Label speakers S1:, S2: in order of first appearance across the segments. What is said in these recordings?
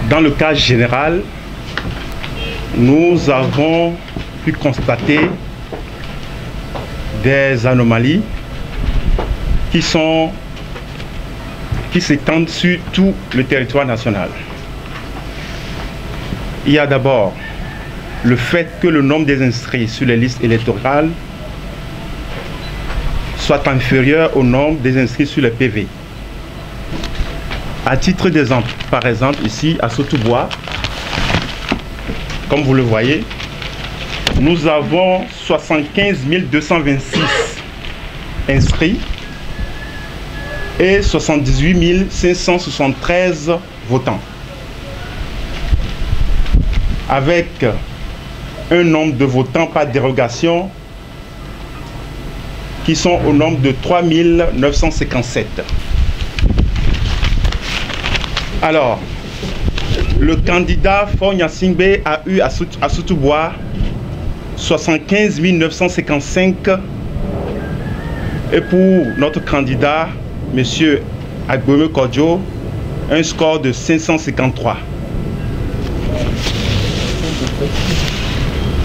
S1: Dans le cas général, nous avons pu constater des anomalies qui s'étendent sur tout le territoire national. Il y a d'abord le fait que le nombre des inscrits sur les listes électorales soit inférieur au nombre des inscrits sur les PV. À titre d'exemple, par exemple ici à Sotobois, comme vous le voyez, nous avons 75 226 inscrits et 78 573 votants, avec un nombre de votants par dérogation qui sont au nombre de 3 957. Alors, le candidat Fogna Singbe a eu à Sotobois 75 955 et pour notre candidat, M. Agbome Kodjo, un score de 553.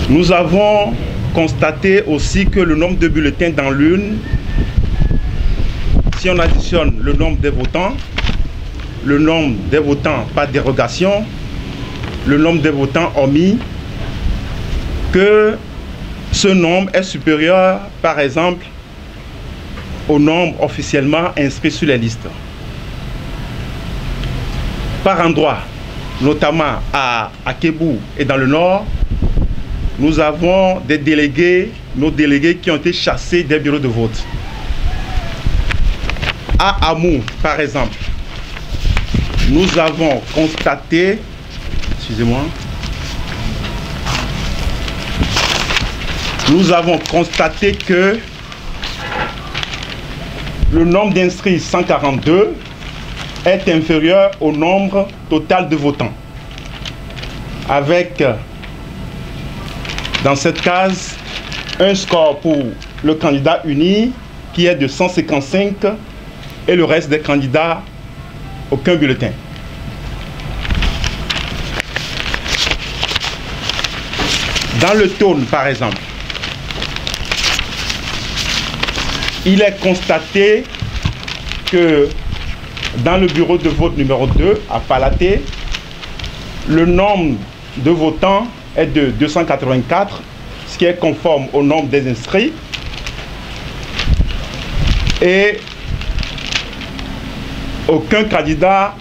S1: Nous avons constaté aussi que le nombre de bulletins dans l'urne, si on additionne le nombre des votants, le nombre des votants par dérogation, le nombre des votants omis, que ce nombre est supérieur, par exemple, au nombre officiellement inscrit sur les listes. Par endroit, notamment à Akebou et dans le nord, nous avons des délégués, nos délégués qui ont été chassés des bureaux de vote. À Amou, par exemple, nous avons constaté, excusez-moi, nous avons constaté que le nombre d'inscrits 142 est inférieur au nombre total de votants, avec dans cette case un score pour le candidat uni qui est de 155 et le reste des candidats aucun bulletin. Dans le Tône, par exemple, il est constaté que dans le bureau de vote numéro 2 à Palaté, le nombre de votants est de 284, ce qui est conforme au nombre des inscrits. Et aucun candidat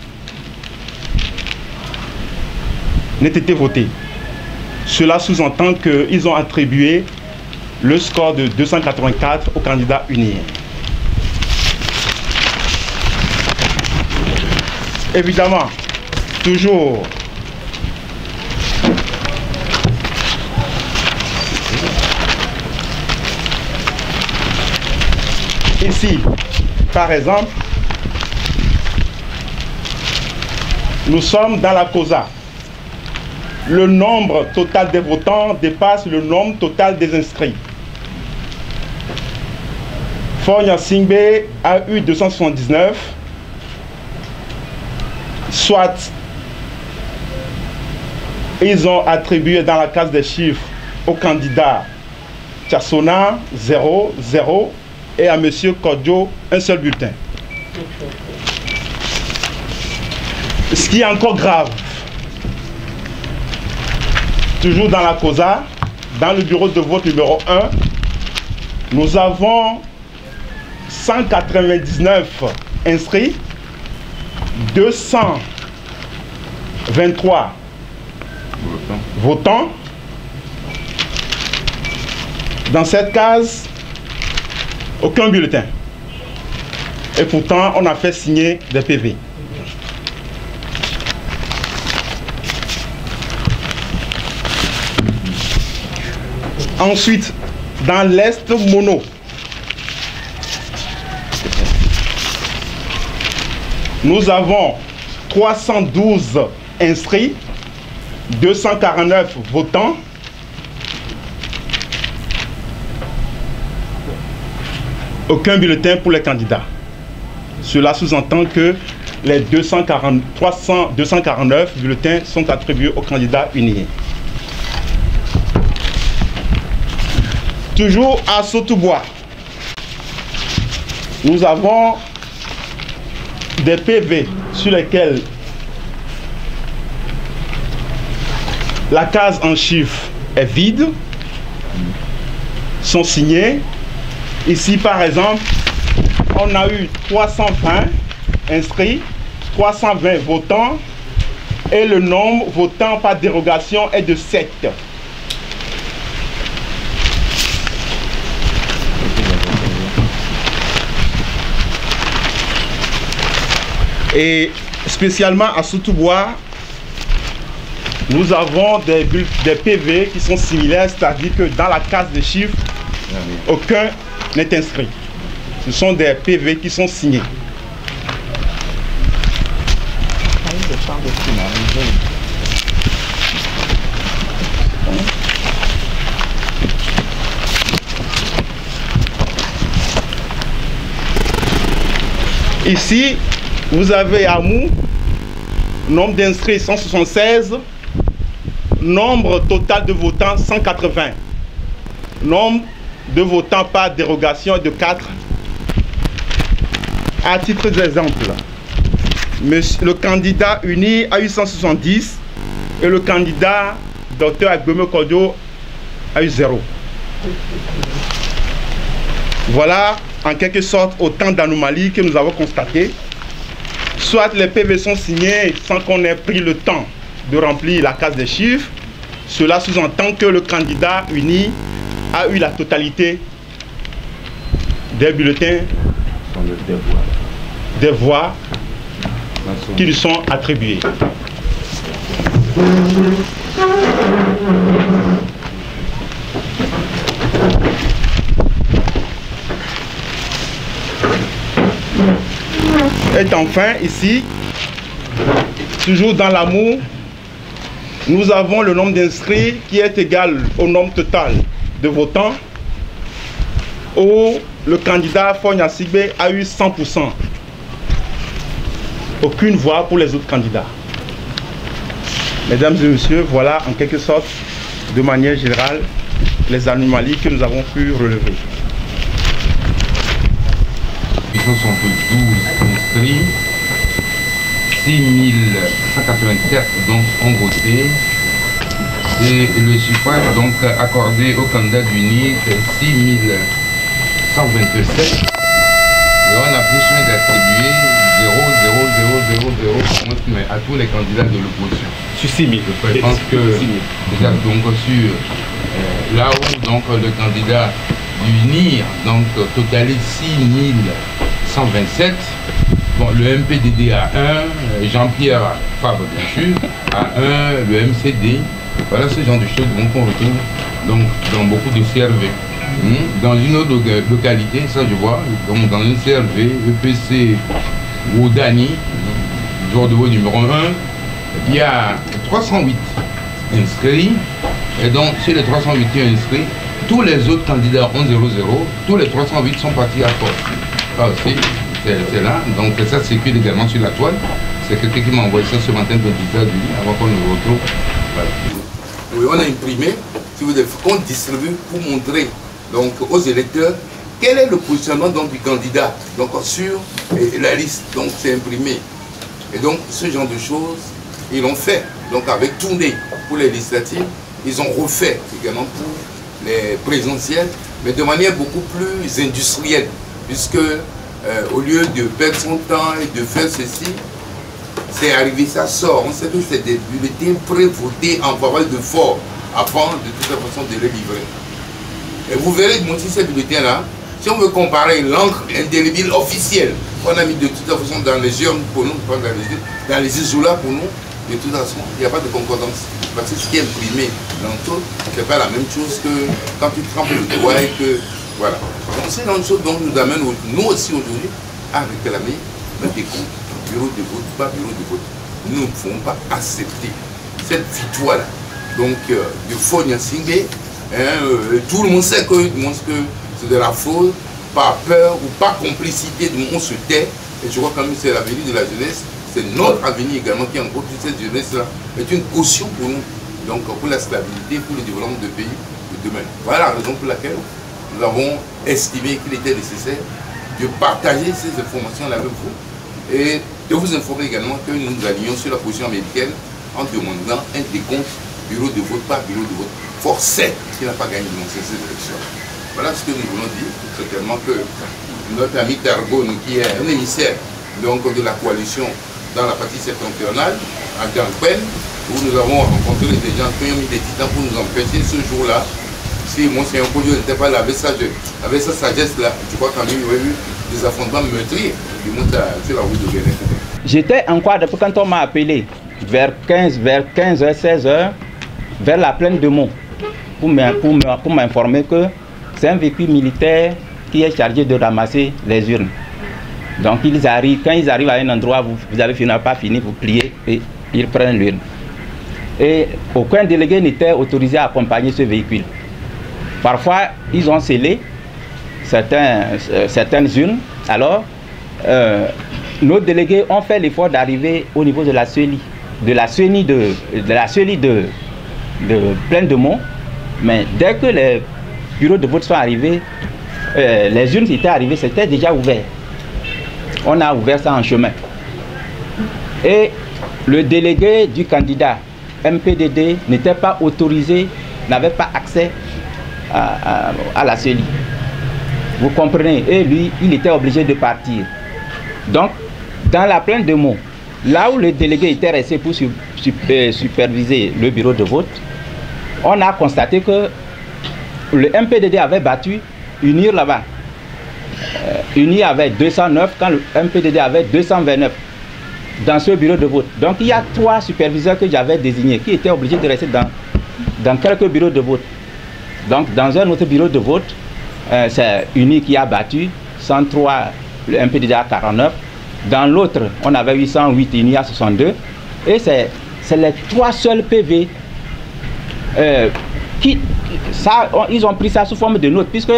S1: n'a été voté. Cela sous-entend qu'ils ont attribué le score de 284 au candidat uni. Évidemment, toujours ici, par exemple, nous sommes dans la COSA. Le nombre total des votants dépasse le nombre total des inscrits. Fogna Singbe a eu 279, soit ils ont attribué dans la case des chiffres au candidat Tchassona 0, 0 et à M. Kodjo un seul bulletin. Ce qui est encore grave, toujours dans la COSA, dans le bureau de vote numéro 1, nous avons 199 inscrits, 223 votants. Dans cette case, aucun bulletin. Et pourtant, on a fait signer des PV. Ensuite, dans l'Est mono, nous avons 312 inscrits, 249 votants, aucun bulletin pour les candidats. Cela sous-entend que les 249 bulletins sont attribués aux candidats unis. Toujours à Sautoubois, nous avons des PV sur lesquels la case en chiffres est vide, sont signés. Ici, par exemple, on a eu 320 inscrits, 320 votants, et le nombre votant par dérogation est de 7. Et spécialement à Sautoubois, nous avons des PV qui sont similaires, c'est-à-dire que dans la case des chiffres, aucun n'est inscrit. Ce sont des PV qui sont signés. Ici, vous avez Amou, nombre d'inscrits 176, nombre total de votants 180, nombre de votants par dérogation de 4. À titre d'exemple, le candidat uni a eu 170 et le candidat Dr Agbeme Kodio a eu 0. Voilà en quelque sorte autant d'anomalies que nous avons constatées. Soit les PV sont signés sans qu'on ait pris le temps de remplir la case des chiffres. Cela sous-entend que le candidat uni a eu la totalité des bulletins, des voix qui lui sont attribuées. Et enfin, ici, toujours dans l'amour, nous avons le nombre d'inscrits qui est égal au nombre total de votants, où le candidat Fogna Sigbe a eu 100%. Aucune voix pour les autres candidats. Mesdames et messieurs, voilà en quelque sorte, de manière générale, les anomalies que nous avons pu relever.
S2: 12 inscrits, 6184 donc ont voté et le suffrage donc accordé au candidat d'UNI c'est 6127 et on a pris soin d'attribuer 0,0000 mais à tous les candidats de l'opposition.
S1: Sur 6 000.
S2: Je pense que déjà donc sur là où donc le candidat d'UNIR donc totalise 6127. Bon, le MPDD a 1, Jean-Pierre Fabre bien sûr, a 1, le MCD. Voilà ce genre de choses qu'on retrouve donc, dans beaucoup de CRV. Dans une autre localité, ça je vois, donc dans une CRV, EPC Woudani, jour de vote numéro 1, il y a 308 inscrits. Et donc, sur les 308 inscrits, tous les autres candidats ont 0-0, tous les 308 sont partis à force. Ah, aussi, c'est là, donc ça circule également sur la toile. C'est quelqu'un qui m'a envoyé ça ce matin de 10h avant qu'on nous retrouve. Voilà.
S3: Oui, on a imprimé, si vous voulez, qu'on distribue pour montrer donc, aux électeurs quel est le positionnement donc, du candidat donc, sur la liste. Donc c'est imprimé. Et donc ce genre de choses, ils l'ont fait. Donc avec tournée pour les législatives, ils ont refait également pour les présidentielles, mais de manière beaucoup plus industrielle, puisque au lieu de perdre son temps et de faire ceci, c'est arrivé, ça sort. On sait que c'est des bulletins pré-votés en faveur de fort, avant de toute façon de les livrer. Et vous verrez, moi aussi, ces bulletins-là, si on veut comparer l'encre indélébile officielle qu'on a mis de toute façon dans les urnes pour nous, dans les isoulas pour nous, de toute façon, il n'y a pas de concordance. Parce que ce qui est imprimé dans tout, ce n'est pas la même chose que quand tu trempes le doigt et que. Voilà. Donc c'est une chose dont nous amène, nous aussi aujourd'hui, à réclamer des comptes, bureau de vote, pas bureau de vote. nous ne pouvons pas accepter cette victoire-là. Donc, de Fogna Singé, tout le monde sait que c'est de la fraude, par peur ou par complicité, on se tait. Et je crois quand même que c'est l'avenir de la jeunesse, c'est notre avenir également qui est en gros toute cette jeunesse-là, est une caution pour nous, donc pour la stabilité, pour le développement de pays de demain. Voilà la raison pour laquelle nous avons estimé qu'il était nécessaire de partager ces informations-là avec vous et de vous informer également que nous nous alignons sur la position américaine en demandant un décompte bureau de vote par bureau de vote forcé qui n'a pas gagné dans ces élections. Voilà ce que nous voulons dire, certainement que notre ami Tarbonne, qui est un émissaire donc, de la coalition dans la partie septentrionale, à Ganpen, où nous avons rencontré des gens qui ont mis des titans pour nous empêcher ce jour-là. Si Monseigneur Kodjo n'était pas là avec sa sagesse-là, je crois qu'en lui, il y aurait eu des affrontements meurtriers qui montent sur la route de Guéret.
S4: J'étais en quadre quand on m'a appelé, vers 15h, 16h, vers la plaine de Mont, pour m'informer que c'est un véhicule militaire qui est chargé de ramasser les urnes. Donc quand ils arrivent à un endroit où vous avez pas fini, vous pliez et ils prennent l'urne. Et aucun délégué n'était autorisé à accompagner ce véhicule. Parfois, ils ont scellé certaines urnes. Alors, nos délégués ont fait l'effort d'arriver au niveau de la CELI, de la CENI de Plaine de Mont. Mais dès que les bureaux de vote sont arrivés, les urnes étaient arrivées, c'était déjà ouvert. On a ouvert ça en chemin. Et le délégué du candidat MPDD n'était pas autorisé, n'avait pas accès à la CELI. Vous comprenez? Et lui, il était obligé de partir. Donc, dans la plaine de Mont, là où le délégué était resté pour superviser le bureau de vote, on a constaté que le MPDD avait battu UNIR là-bas. UNIR avait 209 quand le MPDD avait 229 dans ce bureau de vote. Donc il y a 3 superviseurs que j'avais désignés qui étaient obligés de rester dans quelques bureaux de vote. Donc dans un autre bureau de vote, c'est UNIR qui a battu 103, le MPDD à 49. Dans l'autre, on avait 808, UNIR à 62. Et c'est les 3 seuls PV ils ont pris ça sous forme de note, puisque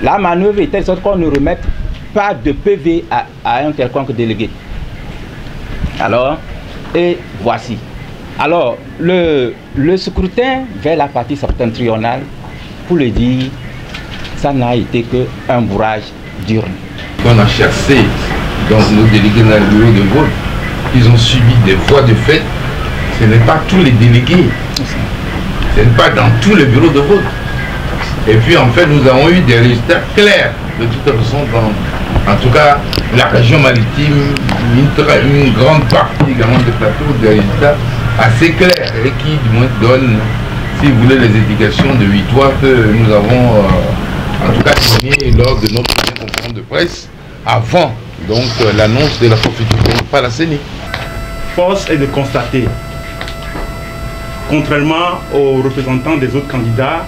S4: la manœuvre est telle sorte qu'on ne remette pas de PV à un quelconque délégué. Alors, et voici. Alors, le scrutin vers la partie septentrionale, pour le dire, ça n'a été qu'un bourrage d'urne.
S2: On a chassé dans nos délégués dans le bureau de vote, ils ont subi des voix de fait. Ce n'est pas tous les délégués. Ce n'est pas dans tous les bureaux de vote. Et puis en fait, nous avons eu des résultats clairs. De toute façon, en tout cas, la région maritime, une grande partie également des plateaux, des résultats assez clairs et qui du moins donnent, si vous voulez, les indications de victoire que nous avons en tout cas donné lors de notre première conférence de presse avant donc l'annonce de la constitution par la CENI.
S1: Force est de constater, contrairement aux représentants des autres candidats,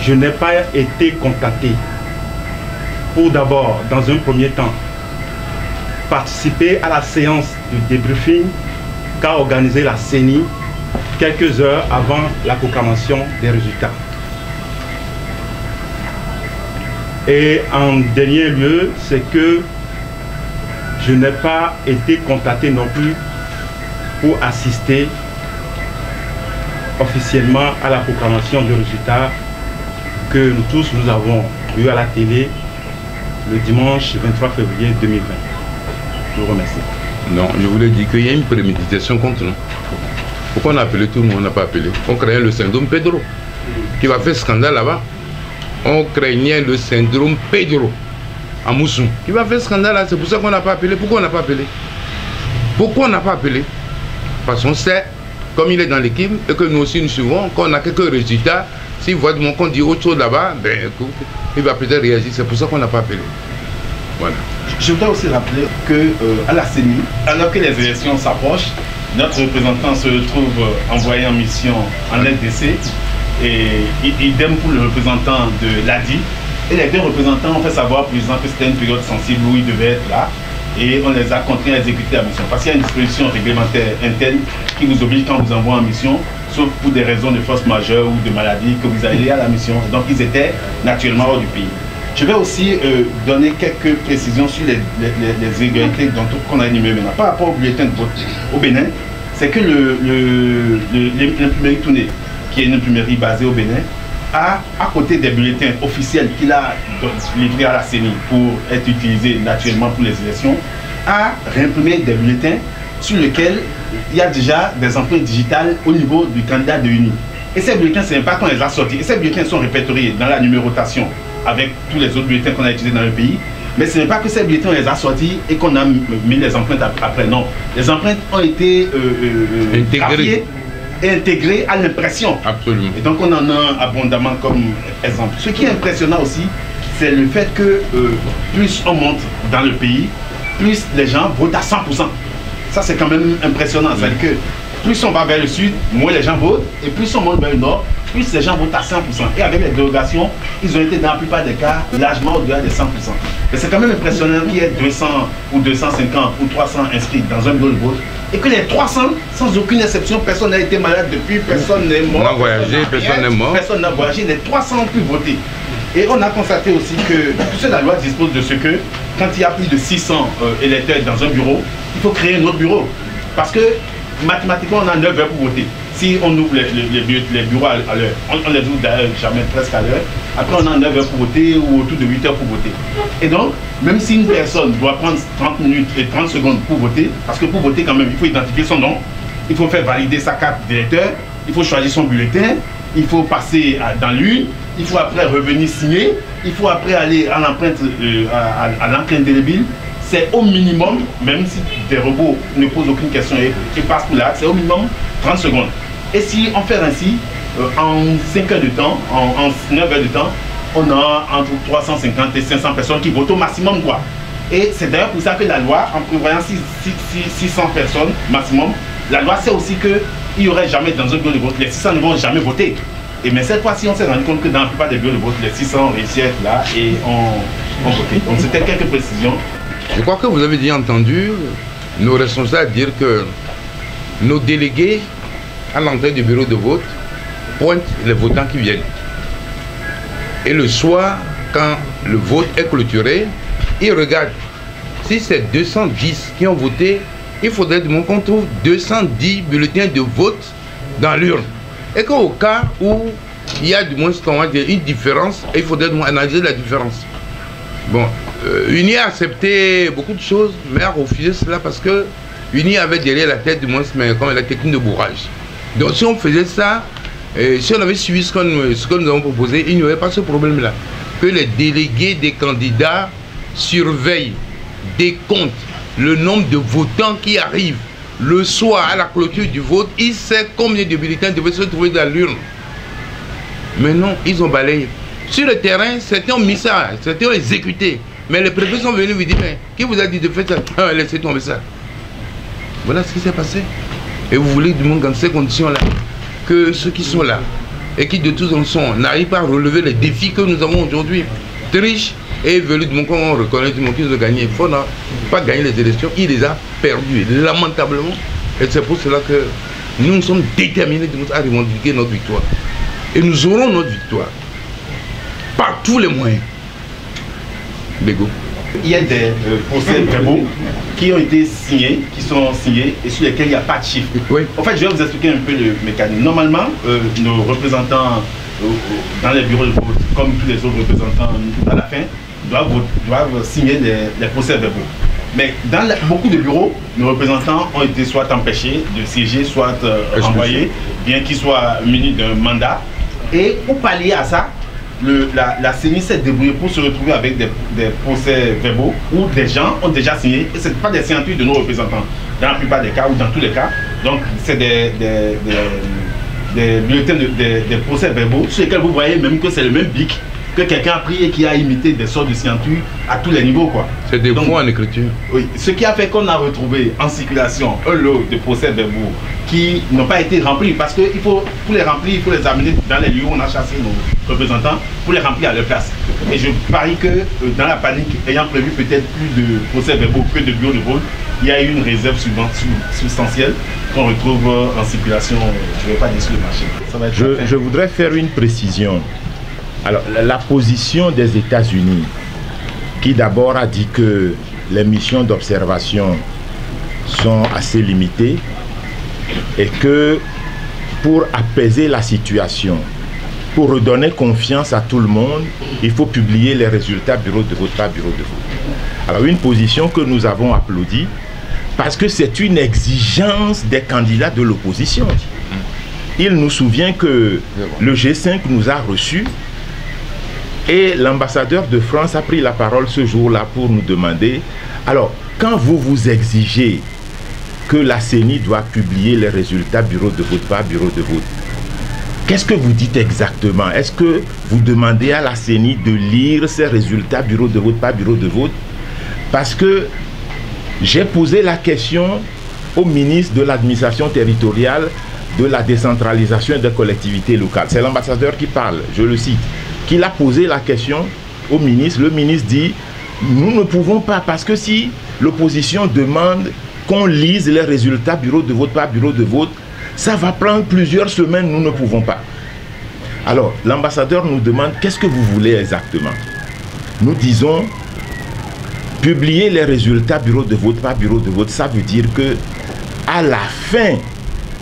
S1: je n'ai pas été contacté pour d'abord, dans un premier temps, participer à la séance de débriefing qu'a organisé la CENI quelques heures avant la proclamation des résultats. Et en dernier lieu, c'est que je n'ai pas été contacté non plus pour assister officiellement à la proclamation des résultats que nous tous nous avons eu à la télé le dimanche 23 février 2020. Je vous remercie.
S2: Non, je voulais dire qu'il y a une préméditation contre nous. Pourquoi on a appelé tout le monde, on n'a pas appelé? On craignait le syndrome Pedro, qui va faire scandale là-bas. On craignait le syndrome Pedro, à Moussou, qui va faire scandale là. C'est pour ça qu'on n'a pas appelé. Pourquoi on n'a pas appelé? Pourquoi on n'a pas appelé? Parce qu'on sait, comme il est dans l'équipe, et que nous aussi nous suivons, quand on a quelques résultats, s'il voit de mon compte dire autre chose là-bas, ben écoute, il va peut-être réagir. C'est pour ça qu'on n'a pas appelé. Voilà.
S5: Je voudrais aussi rappeler que à la CENI, alors que les élections s'approchent, notre représentant se retrouve envoyé en mission en LDC et idem pour le représentant de l'ADI. Et les deux représentants ont fait savoir au président que c'était une période sensible où il devait être là. et on les a contraints à exécuter la mission. Parce qu'il y a une disposition réglementaire interne qui vous oblige quand on vous envoie en mission, sauf pour des raisons de force majeure ou de maladie, que vous allez à la mission. Donc ils étaient naturellement hors du pays. Je vais aussi donner quelques précisions sur les irrégularités qu'on a énumérées maintenant. Par rapport au bulletin de vote au Bénin, c'est que l'imprimerie Touné, qui est une imprimerie basée au Bénin, a, à côté des bulletins officiels qu'il a livrés à la CENI pour être utilisés naturellement pour les élections, a réimprimé des bulletins sur lesquels il y a déjà des empreintes digitales au niveau du candidat de UNI. Et ces bulletins, ce n'est pas qu'on les a sortis. Et ces bulletins sont répertoriés dans la numérotation avec tous les autres bulletins qu'on a utilisés dans le pays. Mais ce n'est pas que ces bulletins, on les a sortis et qu'on a mis les empreintes après. Non. Les empreintes ont été grafiées et intégrées à l'impression.
S2: Absolument.
S5: Et donc on en a abondamment comme exemple. Ce qui est impressionnant aussi, c'est le fait que plus on monte dans le pays, plus les gens votent à 100%. Ça c'est quand même impressionnant. C'est-à-dire que plus on va vers le sud, moins les gens votent, et plus on monte vers le nord, plus les gens votent à 100%. Et avec les dérogations, ils ont été dans la plupart des cas largement au-delà des 100%. Mais c'est quand même impressionnant qu'il y ait 200 ou 250 ou 300 inscrits dans un bureau de vote, et que les 300, sans aucune exception, personne n'a été malade depuis, personne n'est mort.
S2: On a voyagé, personne n'est mort.
S5: Personne n'a voyagé, les 300 ont pu voter. Et on a constaté aussi que, puisque la loi dispose de ce que, quand il y a plus de 600 électeurs dans un bureau, il faut créer un autre bureau. Parce que mathématiquement, on a 9 heures pour voter. Si on ouvre les bureaux à l'heure, on les ouvre d'ailleurs jamais presque à l'heure, après on a 9 heures pour voter ou autour de 8 heures pour voter. Et donc, même si une personne doit prendre 30 minutes et 30 secondes pour voter, parce que pour voter quand même, il faut identifier son nom, il faut faire valider sa carte d'électeur, il faut choisir son bulletin, il faut passer dans l'urne, il faut après revenir signer, il faut après aller à l'empreinte à l'encre indélébile. C'est au minimum, même si des robots ne posent aucune question et passent pour là, c'est au minimum 30 secondes. Et si on fait ainsi, en 5 heures de temps, en 9 heures de temps, on a entre 350 et 500 personnes qui votent au maximum, quoi. Et c'est d'ailleurs pour ça que la loi, en prévoyant 600 personnes maximum, la loi sait aussi qu'il n'y aurait jamais dans un bureau de vote, les 600 ne vont jamais voter. Et mais cette fois-ci, on s'est rendu compte que dans la plupart des bureaux de vote, les 600 réussissent à être là et ont voté. Donc c'était quelques précisions.
S2: Je crois que vous avez déjà entendu nos responsables dire que nos délégués à l'entrée du bureau de vote pointent les votants qui viennent. Et le soir, quand le vote est clôturé, ils regardent. Si c'est 210 qui ont voté, il faudrait qu'on trouve 210 bulletins de vote dans l'urne. Et qu'au cas où il y a du moins une différence, il faudrait analyser la différence. Bon, UNI a accepté beaucoup de choses, mais a refusé cela parce que UNI avait derrière la tête du moins comme la technique de bourrage. Donc si on faisait ça, si on avait suivi ce que nous avons proposé, il n'y aurait pas ce problème-là. Que les délégués des candidats surveillent, décomptent le nombre de votants qui arrivent. Le soir, à la clôture du vote, ils savent combien de bulletins devaient se trouver dans l'urne. Mais non, ils ont balayé. Sur le terrain, certains ont mis ça, certains ont exécuté. Mais les préfets sont venus vous dire, mais qui vous a dit de faire ça? Laissez tomber ça. Voilà ce qui s'est passé. Et vous voulez du monde dans ces conditions-là, que ceux qui sont là, et qui de tous en sont, n'arrivent pas à relever les défis que nous avons aujourd'hui, trichent et veulent du monde qu'on reconnaît du monde qu'ils ont gagné. Il faut pas gagner les élections, il les a perdus, lamentablement. Et c'est pour cela que nous sommes déterminés à revendiquer notre victoire. Et nous aurons notre victoire. Par tous les moyens. Bégo.
S5: Il y a des procès verbaux qui ont été signés, qui sont signés et sur lesquels il n'y a pas de chiffre.
S2: Oui.
S5: En fait, je vais vous expliquer un peu le mécanisme. Normalement, nos représentants dans les bureaux de vote, comme tous les autres représentants à la fin, doivent signer les procès verbaux. Mais dans beaucoup de bureaux, nos représentants ont été soit empêchés de siéger, soit envoyés, bien qu'ils soient munis d'un mandat. Et pour pallier à ça, la CENI s'est débrouillée pour se retrouver avec des procès verbaux où des gens ont déjà signé, et ce n'est pas des signatures de nos représentants, dans la plupart des cas ou dans tous les cas. Donc c'est des bulletins, des procès verbaux sur lesquels vous voyez même que c'est le même BIC que quelqu'un a pris et qui a imité des sortes de signatures à tous les niveaux, quoi.
S2: C'est des points en écriture.
S5: Oui, ce qui a fait qu'on a retrouvé en circulation un lot de procès-verbaux qui n'ont pas été remplis, parce que pour les remplir, il faut les amener dans les lieux où on a chassé nos représentants, pour les remplir à leur place. Et je parie que dans la panique, ayant prévu peut-être plus de procès-verbaux que de bureaux de vote, il y a eu une réserve substantielle qu'on retrouve en circulation. Je ne vais pas déçu le marché. Ça va être
S6: je voudrais faire une précision. Alors, la position des États-Unis, qui d'abord a dit que les missions d'observation sont assez limitées et que pour apaiser la situation, pour redonner confiance à tout le monde, il faut publier les résultats bureau de vote par bureau de vote. Alors, une position que nous avons applaudie parce que c'est une exigence des candidats de l'opposition. Il nous souvient que le G5 nous a reçus et l'ambassadeur de France a pris la parole ce jour-là pour nous demander, alors, quand vous exigez que la CENI doit publier les résultats bureau de vote par bureau de vote, qu'est-ce que vous dites exactement? Est-ce que vous demandez à la CENI de lire ces résultats bureau de vote par bureau de vote? Parce que j'ai posé la question au ministre de l'administration territoriale, de la décentralisation et des collectivités locales. C'est l'ambassadeur qui parle, je le cite, qu'il a posé la question au ministre. Le ministre dit, nous ne pouvons pas, parce que si l'opposition demande qu'on lise les résultats bureau de vote par bureau de vote, ça va prendre plusieurs semaines, nous ne pouvons pas. Alors, l'ambassadeur nous demande, qu'est-ce que vous voulez exactement? Nous disons, publier les résultats bureau de vote par bureau de vote, ça veut dire que à la fin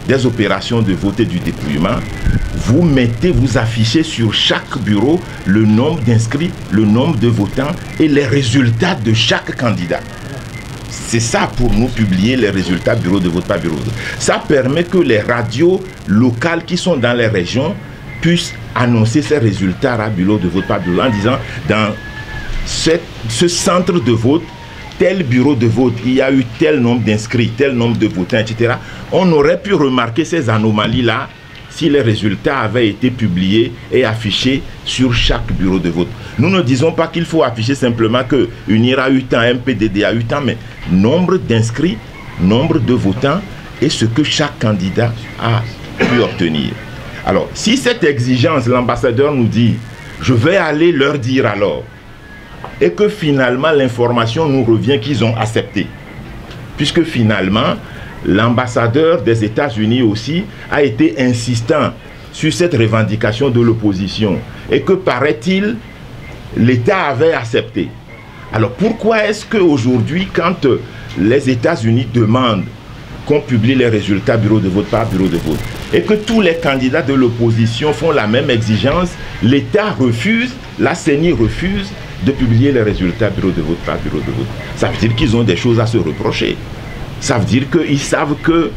S6: des opérations de vote et du dépouillement, vous affichez sur chaque bureau le nombre d'inscrits, le nombre de votants et les résultats de chaque candidat. C'est ça pour nous publier les résultats bureau de vote par bureau de vote. Ça permet que les radios locales qui sont dans les régions puissent annoncer ces résultats à bureau de vote par bureau en disant dans ce centre de vote, tel bureau de vote, il y a eu tel nombre d'inscrits, tel nombre de votants, etc. On aurait pu remarquer ces anomalies-là si les résultats avaient été publiés et affichés sur chaque bureau de vote. Nous ne disons pas qu'il faut afficher simplement que UNIR a eu tant, MPDD a eu tant, mais nombre d'inscrits, nombre de votants et ce que chaque candidat a pu obtenir. Alors, si cette exigence, l'ambassadeur nous dit, je vais aller leur dire alors, et que finalement l'information nous revient qu'ils ont accepté. Puisque finalement, l'ambassadeur des États-Unis aussi a été insistant sur cette revendication de l'opposition. Et que, paraît-il, l'État avait accepté. Alors pourquoi est-ce qu'aujourd'hui, quand les États-Unis demandent qu'on publie les résultats bureau de vote par bureau de vote, et que tous les candidats de l'opposition font la même exigence, l'État refuse, la CENI refuse de publier les résultats bureau de vote par bureau de vote? Ça veut dire qu'ils ont des choses à se reprocher. Ça veut dire qu'ils savent que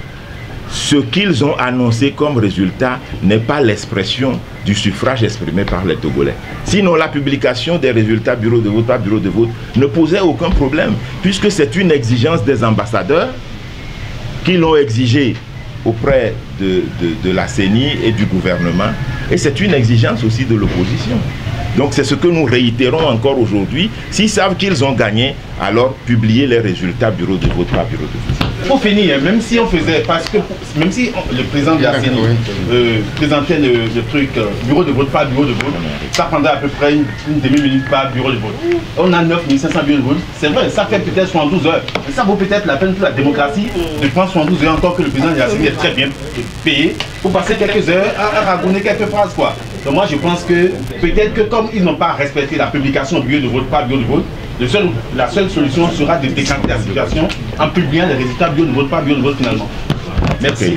S6: ce qu'ils ont annoncé comme résultat n'est pas l'expression du suffrage exprimé par les Togolais. Sinon, la publication des résultats bureau de vote par bureau de vote ne posait aucun problème, puisque c'est une exigence des ambassadeurs qui l'ont exigé auprès de la CENI et du gouvernement, et c'est une exigence aussi de l'opposition. Donc c'est ce que nous réitérons encore aujourd'hui. S'ils savent qu'ils ont gagné, alors publier les résultats bureau de vote par bureau de vote.
S5: Pour finir, même si on faisait, parce que même si le président de la CENI présentait le truc bureau de vote par bureau de vote, ça prendrait à peu près une demi-minute par bureau de vote. On a 9500 bureaux de vote, c'est vrai, ça fait peut-être 72 heures. Mais ça vaut peut-être la peine pour la démocratie de prendre 72 heures encore que le président de la CENI est très bien payé pour passer quelques heures à ragonner quelques phrases, quoi. Donc moi je pense que peut-être que comme ils n'ont pas respecté la publication bureau de vote par bureau de vote, la seule solution sera de décanter la situation en publiant les résultats bureau de vote par bureau de vote finalement. Merci.